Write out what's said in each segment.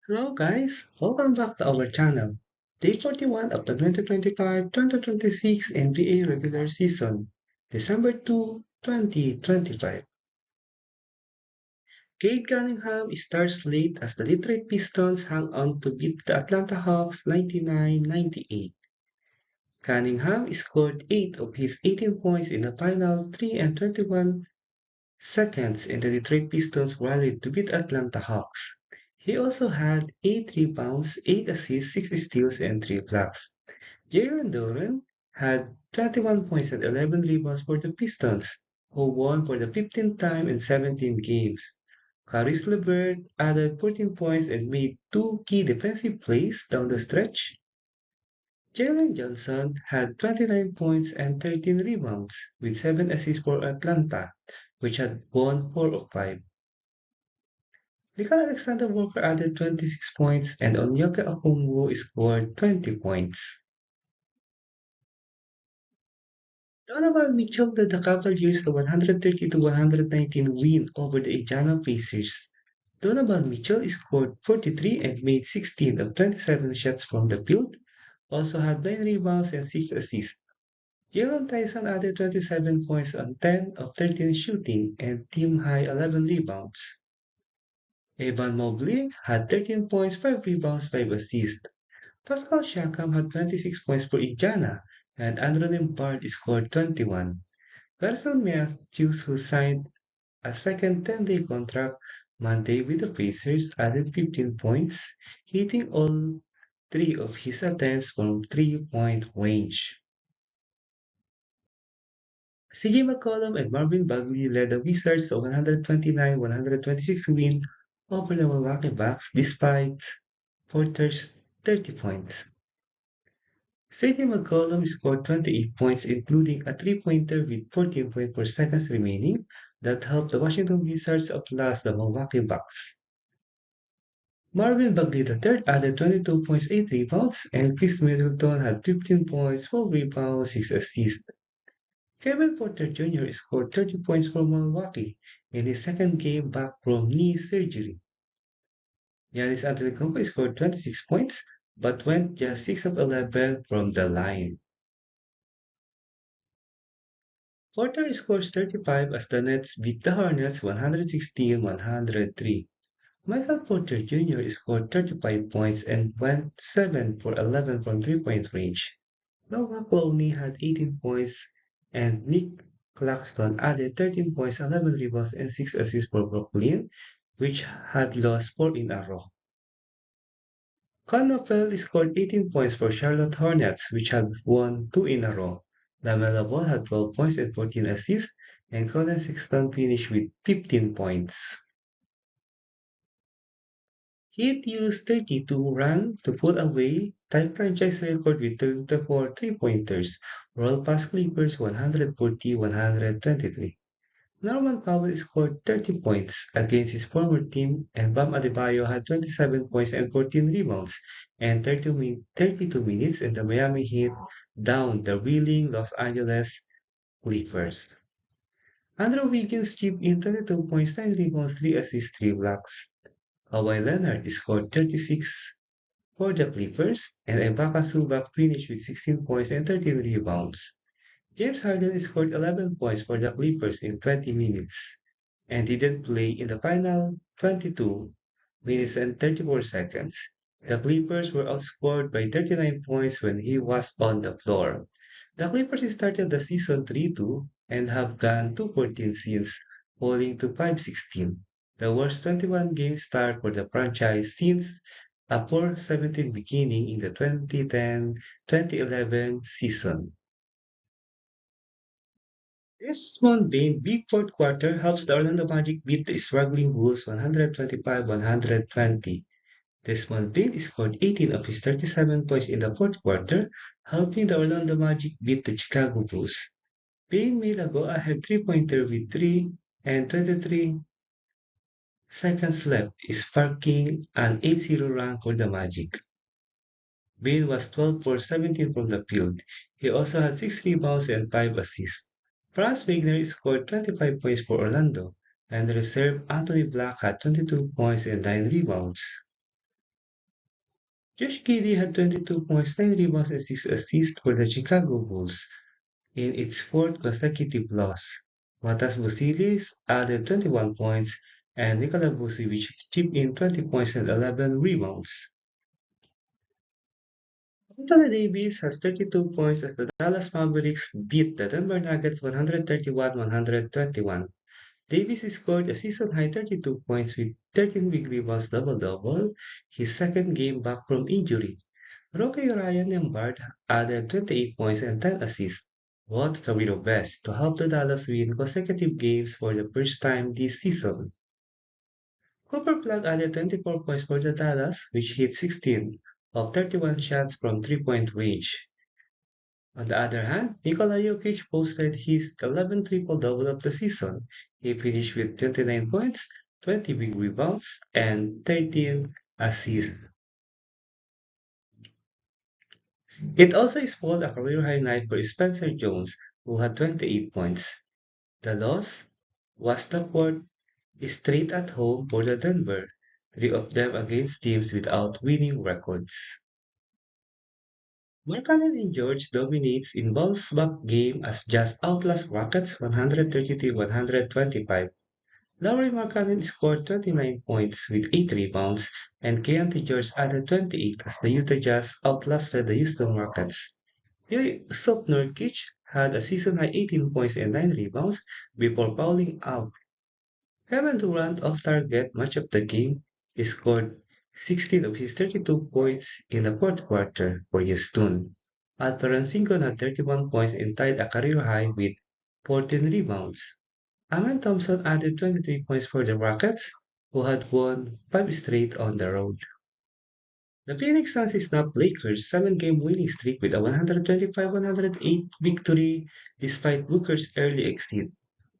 Hello guys, welcome back to our channel. Day 41 of the 2025-2026 NBA regular season, December 2, 2025. Cade Cunningham starts late as the Detroit Pistons hang on to beat the Atlanta Hawks 99-98. Cunningham scored 8 of his 18 points in the final 3 and 21 seconds and the Detroit Pistons rallied to beat Atlanta Hawks. He also had 8 rebounds, 8 assists, 6 steals, and 3 blocks. Jalen Duren had 21 points and 11 rebounds for the Pistons, who won for the 15th time in 17 games. Caris LeVert added 14 points and made two key defensive plays down the stretch. Jalen Johnson had 29 points and 13 rebounds, with 7 assists for Atlanta, which had won 4 of 5. Nickel Alexander Walker added 26 points and Onyeka Okongwu scored 20 points. Donovan Mitchell led the Cavaliers to 130-119 win over the Indiana Pacers. Donovan Mitchell scored 43 and made 16 of 27 shots from the field, also had 9 rebounds and 6 assists. Jalen Tyson added 27 points on 10 of 13 shooting and team-high 11 rebounds. Evan Mobley had 13 points, 5 rebounds, 5 assists. Pascal Siakam had 26 points for Indiana, and Andrew Nembhard scored 21. Garson Matthews, who signed a second 10-day contract Monday with the Pacers, added 15 points, hitting all three of his attempts from three-point range. CJ McCollum and Marvin Bagley led the Wizards to 129-126 win over the Milwaukee Bucks despite Porter's 30 points. C.J. McCollum scored 28 points, including a three-pointer with 14.4 seconds remaining that helped the Washington Wizards outlast the Milwaukee Bucks. Marvin Bagley III added 22 points, 8 rebounds, and Chris Middleton had 15 points, 4 rebounds, 6 assists. Kevin Porter Jr. scored 30 points for Milwaukee in his second game back from knee surgery. Giannis Antetokounmpo scored 26 points, but went just 6 of 11 from the line. Porter scores 35 as the Nets beat the Hornets 116-103. Michael Porter Jr. scored 35 points and went 7 for 11 from three-point range. Noah Clowney had 18 points and Nick Claxton added 13 points, 11 rebounds, and 6 assists for Brooklyn, which had lost 4 in a row. Connell scored 18 points for Charlotte Hornets, which had won 2 in a row. LaMelo Ball had 12 points and 14 assists, and Colin Sexton finished with 15 points. Heat used 32 run to put away time franchise record with 34 three-pointers, while past Clippers 140-123. Norman Powell scored 30 points against his former team, and Bam Adebayo had 27 points and 14 rebounds, and 32 minutes, and the Miami Heat downed the reeling Los Angeles Clippers. Andrew Wiggins chipped in 22 points, 9 rebounds, 3 assists, 3 blocks. Kawhi Leonard scored 36 for the Clippers, and Ibaka Subak finished with 16 points and 13 rebounds. James Harden scored 11 points for the Clippers in 20 minutes and didn't play in the final 22 minutes and 34 seconds. The Clippers were outscored by 39 points when he was on the floor. The Clippers started the season 3-2 and have gone 2-14 since, falling to 5-16, the worst 21-game start for the franchise since a 4-17 beginning in the 2010-2011 season. Desmond Bain big fourth quarter helps the Orlando Magic beat the struggling Bulls 125-120. Desmond Bain scored 18 of his 37 points in the fourth quarter, helping the Orlando Magic beat the Chicago Bulls. Bain made a go-ahead three-pointer with 3 and 23 seconds left, sparking an 8-0 run for the Magic. Bain was 12 for 17 from the field. He also had 6 rebounds and 5 assists. Franz Wagner scored 25 points for Orlando, and reserve Anthony Black had 22 points and 9 rebounds. Josh Giddey had 22 points, 9 rebounds, and 6 assists for the Chicago Bulls in its fourth consecutive loss. Matas Busilis added 21 points, and Nikola Vucevic chipped in 20 points and 11 rebounds. Anthony Davis has 32 points as the Dallas Mavericks beat the Denver Nuggets 131-121. Davis scored a season-high 32 points with 13 big rebounds double-double, his second game back from injury. Rookie Ryan Lambert added 28 points and 10 assists, both career best, to help the Dallas win consecutive games for the first time this season. Cooper Flag added 24 points for the Dallas, which hit 16 of 31 shots from three-point range. On the other hand, Nikola Jokic posted his 11th triple-double of the season. He finished with 29 points, 20 big rebounds, and 13 assists. It also spawned a career-high night for Spencer Jones, who had 28 points. The loss was the fourth straight at home for the Denver, three of them against teams without winning records. Markkanen and George dominates in bounce-back game as Jazz outlast Rockets 133-125. Lauri Markkanen scored 29 points with 8 rebounds, and Keontae George added 28 as the Utah Jazz outlasted the Houston Rockets. Yusuf Nurkic had a season-high 18 points and 9 rebounds before fouling out. Kevin Durant off target much of the game. He scored 16 of his 32 points in the fourth quarter for Houston. Alperen Sengun had 31 points and tied a career high with 14 rebounds. Amen Thompson added 23 points for the Rockets, who had won 5 straight on the road. The Phoenix Suns snapped Lakers' 7-game winning streak with a 125-108 victory despite Booker's early exit.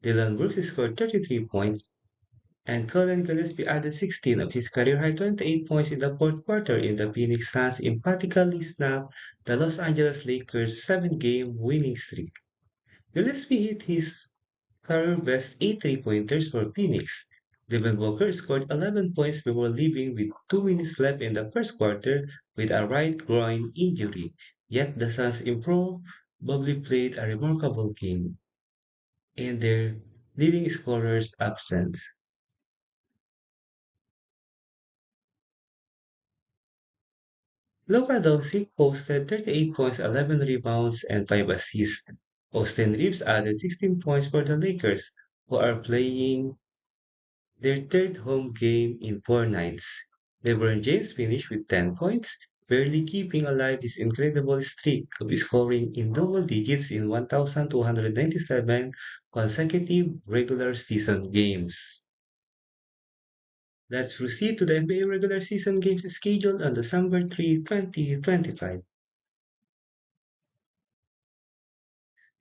Dylan Brooks scored 33 points, and Colin Gillespie added 16 of his career-high 28 points in the fourth quarter in the Phoenix Suns emphatically snapped the Los Angeles Lakers' 7-game winning streak. Gillespie hit his career-best 8 three-pointers for Phoenix. Devin Booker scored 11 points before leaving with 2 minutes left in the first quarter with a right groin injury. Yet the Suns probably played a remarkable game in their leading scorer's absence. Luka Doncic posted 38 points, 11 rebounds, and 5 assists. Austin Reeves added 16 points for the Lakers, who are playing their third home game in 4 nights. LeBron James finished with 10 points, barely keeping alive his incredible streak of scoring in double digits in 1,297 consecutive regular season games. Let's proceed to the NBA regular season games scheduled on December 3, 2025.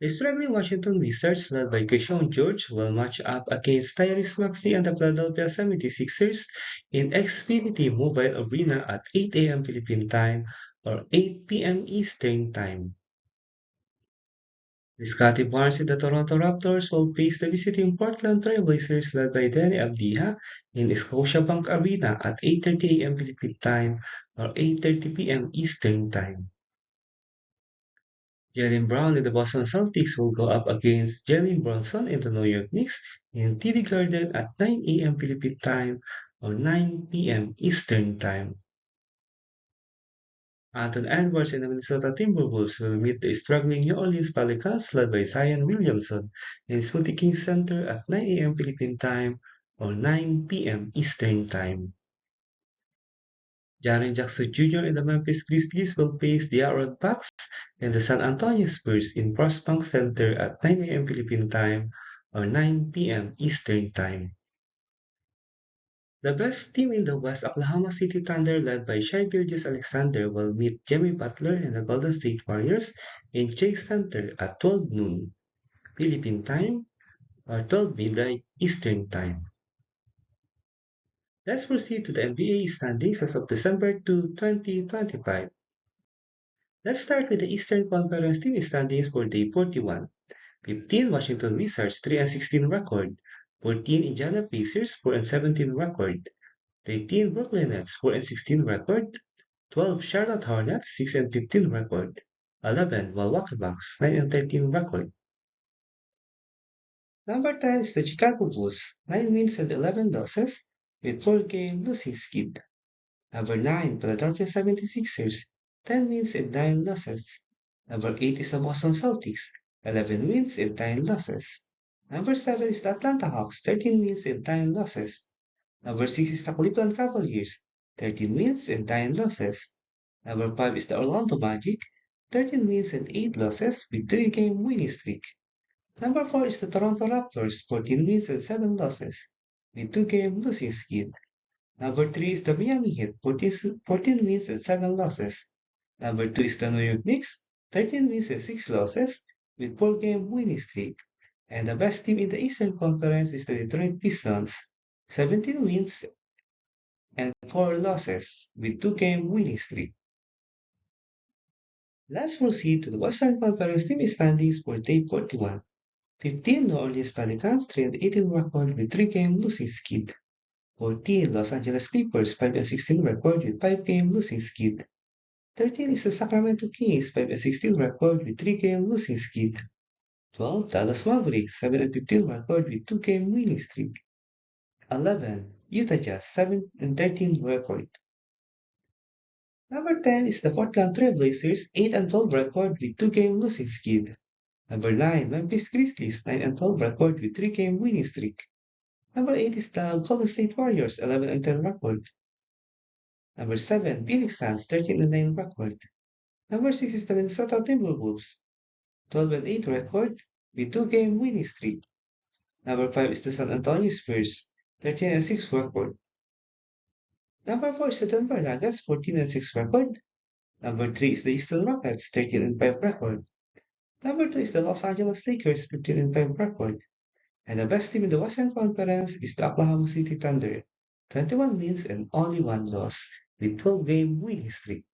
The struggling Washington Wizards, led by Keyshawn George, will match up against Tyrese Maxey and the Philadelphia 76ers in Xfinity Mobile Arena at 8 a.m. Philippine Time or 8 p.m. Eastern Time. Scottie Barnes and the Toronto Raptors will face the visiting Portland Trail Blazers led by Danny Avdija in Scotiabank Arena at 8:30 a.m. Philippine Time or 8:30 p.m. Eastern Time. Jalen Brown and the Boston Celtics will go up against Jalen Brunson and the New York Knicks in TD Garden at 9 a.m. Philippine Time or 9 p.m. Eastern Time. Anton Edwards and the Minnesota Timberwolves will meet the struggling New Orleans Pelicans led by Zion Williamson in Smoothie King Center at 9 a.m. Philippine Time or 9 p.m. Eastern Time. Jaren Jackson Jr. and the Memphis Grizzlies will face the Aaron Bucks and the San Antonio Spurs in Frostbank Center at 9 a.m. Philippine Time or 9 p.m. Eastern Time. The best team in the West, Oklahoma City Thunder, led by Shai Gilgeous-Alexander, will meet Jimmy Butler and the Golden State Warriors in Chase Center at 12 noon Philippine Time or 12 midnight Eastern Time. Let's proceed to the NBA standings as of December 2, 2025. Let's start with the Eastern Conference team standings for day 41. 15 Washington Wizards 3-16 record. 14 Indiana Pacers 4-17 record. 13 Brooklyn Nets 4-16 record. 12. Charlotte Hornets, 6 and 15 record. 11. Milwaukee Bucks, 9 and 13 record. Number 10 is the Chicago Bulls, 9 wins and 11 losses, with 4-game losing skid. Number 9, Philadelphia 76ers, 10 wins and 9 losses. Number 8 is the Boston Celtics, 11 wins and 9 losses. Number 7 is the Atlanta Hawks, 13 wins and 9 losses. Number 6 is the Cleveland Cavaliers, 13 wins and 9 losses. Number 5 is the Orlando Magic, 13 wins and 8 losses with 3-game winning streak. Number 4 is the Toronto Raptors, 14 wins and 7 losses with 2-game losing skid. Number 3 is the Miami Heat, 14 wins and 7 losses. Number 2 is the New York Knicks, 13 wins and 6 losses with 4-game winning streak. And the best team in the Eastern Conference is the Detroit Pistons, 17 wins and 4 losses with 2-game winning streak. Let's proceed to the Western Conference team standings for day 41. 15 New Orleans Pelicans, 3 and 18 record with 3-game losing skid. 14 Los Angeles Clippers, 5 and 16 record with 5-game losing skid. 13 is the Sacramento Kings, 5 and 16 record with 3-game losing skid. 12 Dallas Mavericks, 7 and 15 record with 2-game winning streak. 11 Utah Jazz, 7 and 13 record. Number 10 is the Portland Trail Blazers, 8 and 12 record with 2-game losing skid. Number 9 Memphis Grizzlies, 9 and 12 record with 3-game winning streak. Number 8 is the Golden State Warriors, 11 and 10 record. Number 7 Phoenix Suns, 13 and 9 record. Number 6 is the Minnesota Timberwolves, 12 and 8 record with 2-game winning streak. Number 5 is the San Antonio Spurs, 13 and 6 record. Number 4 is the Denver Nuggets, 14 and 6 record. Number 3 is the Houston Rockets, 13 and 5 record. Number 2 is the Los Angeles Lakers, 15 and 5 record. And the best team in the Western Conference is the Oklahoma City Thunder, 21 wins and only 1 loss with 12-game winning streak.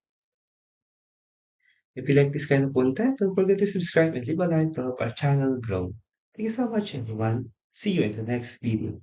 If you like this kind of content, don't forget to subscribe and leave a like to help our channel grow. Thank you so much, everyone. See you in the next video.